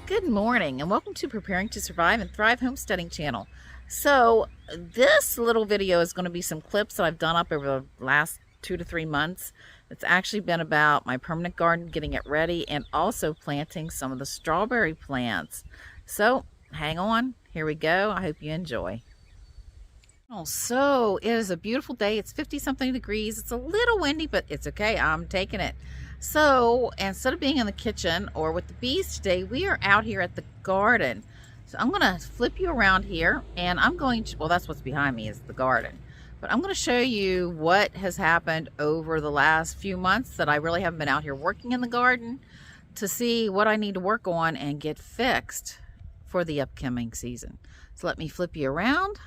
Good morning and welcome to Preparing to Survive and Thrive Homesteading channel. So this little video is going to be some clips that I've done up over the last 2 to 3 months. It's actually been about my permanent garden, getting it ready, and also planting some of the strawberry plants. So hang on, here we go. I hope you enjoy. So it is a beautiful day. It's 50 something degrees. It's a little windy, but it's okay. I'm taking it. So instead of being in the kitchen or with the bees today, we are out here at the garden. So I'm going to flip you around here and I'm going to, well, that's what's behind me is the garden. But I'm going to show you what has happened over the last few months that I really haven't been out here working in the garden to see what I need to work on and get fixed for the upcoming season. So let me flip you around.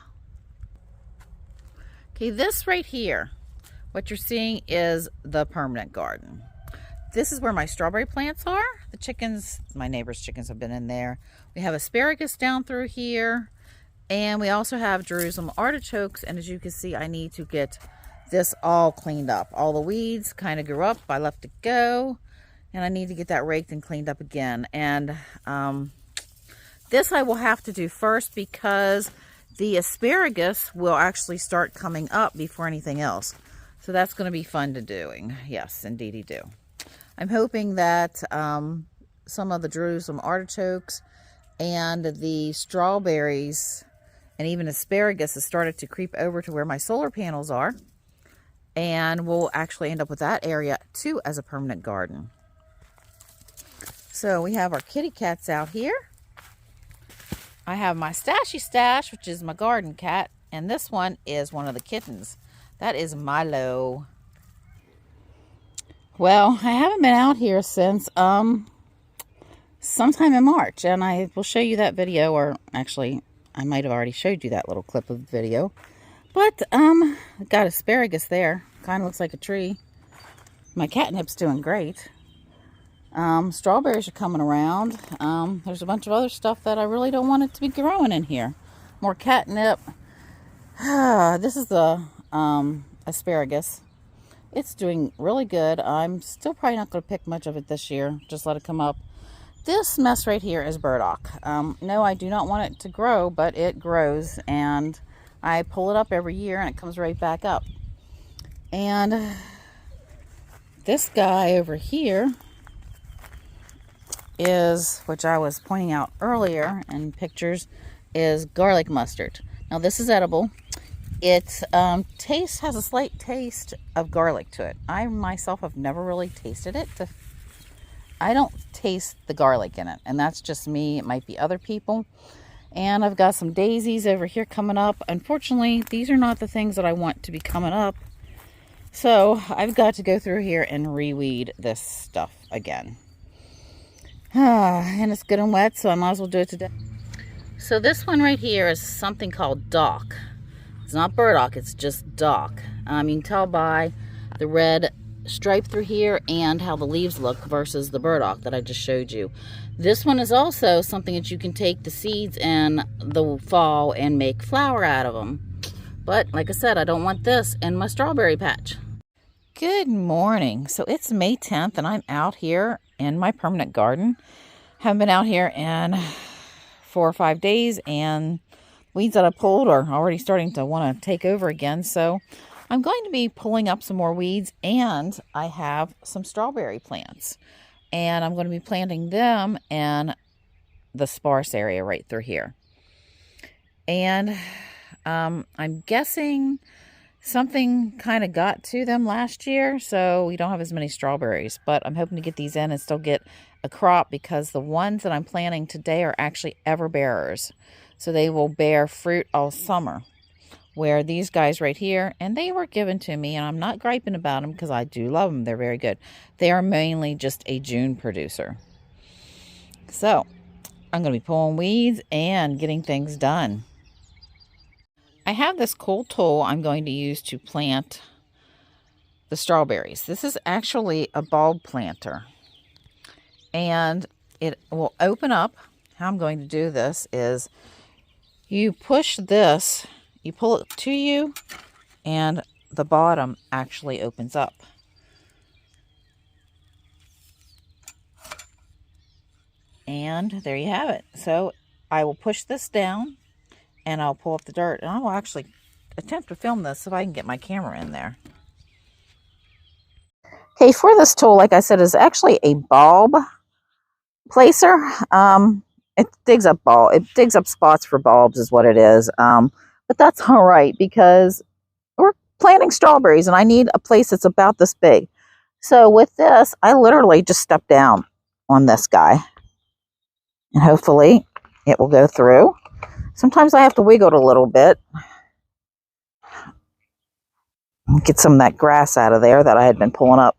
Okay, this right here, what you're seeing is the permanent garden. This is where my strawberry plants are. The chickens, my neighbor's chickens have been in there. We have asparagus down through here. And we also have Jerusalem artichokes. And as you can see, I need to get this all cleaned up. All the weeds kind of grew up. I left it go. And I need to get that raked and cleaned up again. And this I will have to do first because the asparagus will actually start coming up before anything else. So that's going to be fun to doing. Yes, indeedy do. I'm hoping that some of the Jerusalem artichokes and the strawberries and even asparagus has started to creep over to where my solar panels are. And we'll actually end up with that area too as a permanent garden. So we have our kitty cats out here. I have my Stashy Stash, which is my garden cat. And this one is one of the kittens. That is Milo. Well, I haven't been out here since sometime in March, and I will show you that video, or actually, I might have already showed you that little clip of the video. But I got asparagus there. Kind of looks like a tree. My catnip's doing great. Strawberries are coming around. There's a bunch of other stuff that I really don't want it to be growing in here. More catnip. This is the asparagus. It's doing really good. I'm still probably not going to pick much of it this year. Just let it come up. This mess right here is burdock. No, I do not want it to grow, but it grows. And I pull it up every year and it comes right back up. And this guy over here is, which I was pointing out earlier in pictures, is garlic mustard. Now this is edible. It has a slight taste of garlic to it. I myself have never really tasted it. I don't taste the garlic in it, and that's just me. It might be other people. And I've got some daisies over here coming up. Unfortunately, these are not the things that I want to be coming up. So I've got to go through here and reweed this stuff again. And it's good and wet, so I might as well do it today. So this one right here is something called dock. It's not burdock, it's just dock. You can tell by the red stripe through here and how the leaves look versus the burdock that I just showed you. This one is also something that you can take the seeds in the fall and make flour out of them. But like I said, I don't want this in my strawberry patch. Good morning. So it's May 10th and I'm out here in my permanent garden. Haven't been out here in 4 or 5 days, and weeds that I pulled are already starting to want to take over again. So I'm going to be pulling up some more weeds, and I have some strawberry plants. And I'm going to be planting them in the sparse area right through here. And I'm guessing something kind of got to them last year, so we don't have as many strawberries. But I'm hoping to get these in and still get a crop, because the ones that I'm planting today are actually ever bearers. So they will bear fruit all summer. Where these guys right here, and they were given to me, and I'm not griping about them because I do love them. They're very good. They are mainly just a June producer. So I'm going to be pulling weeds and getting things done. I have this cool tool I'm going to use to plant the strawberries. This is actually a bulb planter. And it will open up. How I'm going to do this is you push this, you pull it to you, and the bottom actually opens up. And there you have it. So I will push this down and I'll pull up the dirt, and I will actually attempt to film this if I can get my camera in there. Okay, for this tool, like I said, is actually a bulb placer. It digs up spots for bulbs is what it is. But that's all right because we're planting strawberries and I need a place that's about this big. So with this, I literally just step down on this guy and hopefully it will go through. Sometimes I have to wiggle it a little bit. Get some of that grass out of there that I had been pulling up.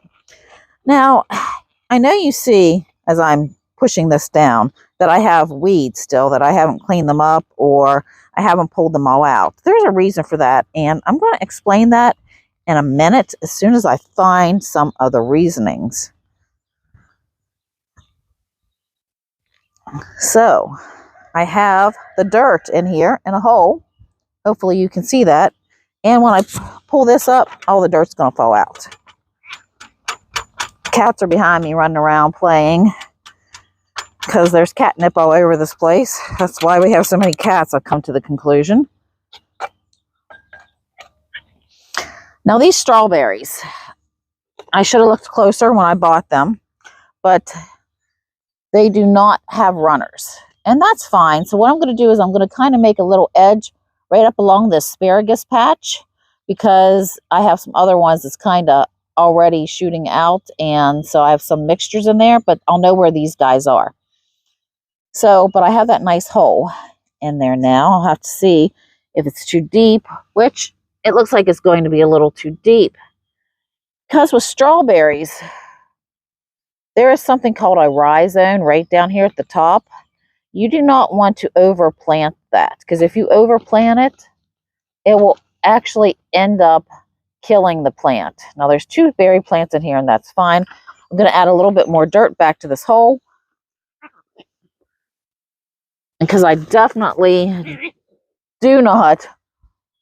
Now, I know you see as I'm pushing this down that I have weeds still, that I haven't cleaned them up or I haven't pulled them all out. There's a reason for that, and I'm going to explain that in a minute as soon as I find some of the reasonings. So, I have the dirt in here in a hole. Hopefully you can see that. And when I pull this up, all the dirt's going to fall out. Cats are behind me running around playing because there's catnip all over this place. That's why we have so many cats, I've come to the conclusion. Now these strawberries, I should have looked closer when I bought them, but they do not have runners. And that's fine. So what I'm going to do is I'm going to kind of make a little edge right up along the asparagus patch because I have some other ones that's kind of already shooting out, and so I have some mixtures in there, but I'll know where these guys are. So, but I have that nice hole in there now. I'll have to see if it's too deep, which it looks like it's going to be a little too deep. Because with strawberries, there is something called a rhizome right down here at the top. You do not want to overplant that, because if you overplant it, it will actually end up killing the plant. Now there's 2 berry plants in here, and that's fine. I'm going to add a little bit more dirt back to this hole because I definitely do not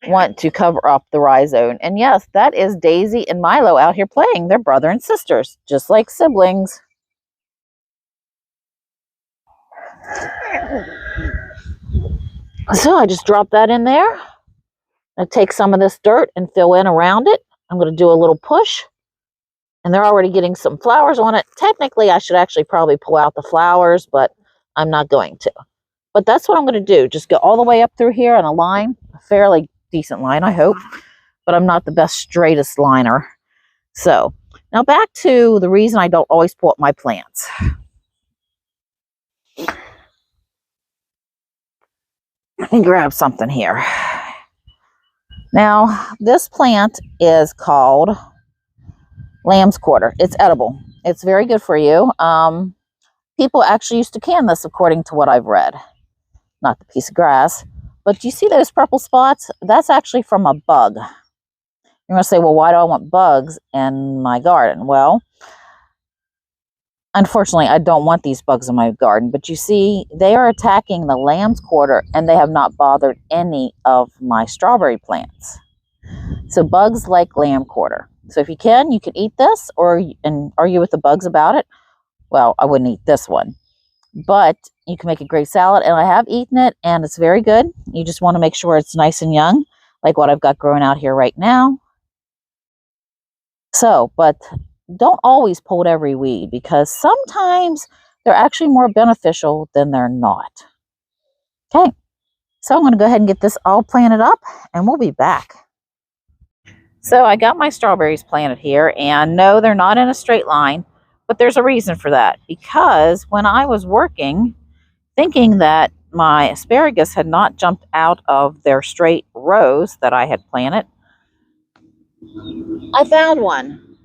want to cover up the rhizome. And yes, that is Daisy and Milo out here playing. They're brother and sisters, just like siblings. So I just drop that in there. I take some of this dirt and fill in around it. I'm going to do a little push, and they're already getting some flowers on it. Technically, I should actually probably pull out the flowers, but I'm not going to. But that's what I'm going to do. Just go all the way up through here on a line, a fairly decent line, I hope, but I'm not the best straightest liner. So now back to the reason I don't always pull up my plants. Let me grab something here. Now, this plant is called lamb's quarter. It's edible. It's very good for you. People actually used to can this according to what I've read. Not the piece of grass. But do you see those purple spots? That's actually from a bug. You're going to say, well, why do I want bugs in my garden? Well, unfortunately, I don't want these bugs in my garden. But you see, they are attacking the lamb's quarter, and they have not bothered any of my strawberry plants. So bugs like lamb quarter. So if you can eat this and argue with the bugs about it. Well, I wouldn't eat this one. But you can make a great salad, and I have eaten it, and it's very good. You just want to make sure it's nice and young, like what I've got growing out here right now. So, but don't always pull every weed, because sometimes they're actually more beneficial than they're not. Okay, so I'm going to go ahead and get this all planted up, and we'll be back. So I got my strawberries planted here, and no, they're not in a straight line, but there's a reason for that. Because when I was working, thinking that my asparagus had not jumped out of their straight rows that I had planted, I found one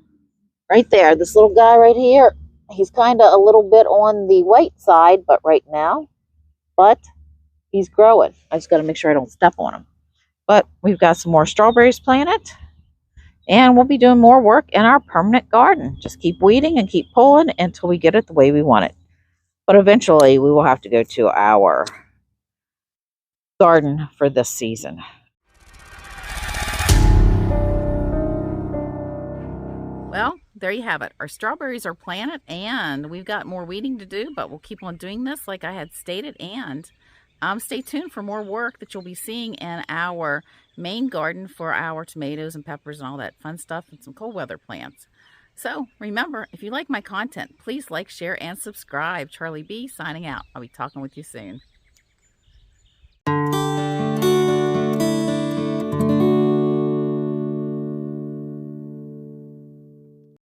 right there. This little guy right here, he's kind of a little bit on the white side, but right now, but he's growing. I just got to make sure I don't step on him. But we've got some more strawberries planted, and we'll be doing more work in our permanent garden. Just keep weeding and keep pulling until we get it the way we want it. But eventually, we will have to go to our garden for this season. Well, there you have it. Our strawberries are planted, and we've got more weeding to do, but we'll keep on doing this like I had stated. And stay tuned for more work that you'll be seeing in our main garden for our tomatoes and peppers and all that fun stuff, and some cold weather plants. So remember, if you like my content, please like, share, and subscribe. Charlie B signing out. I'll be talking with you soon.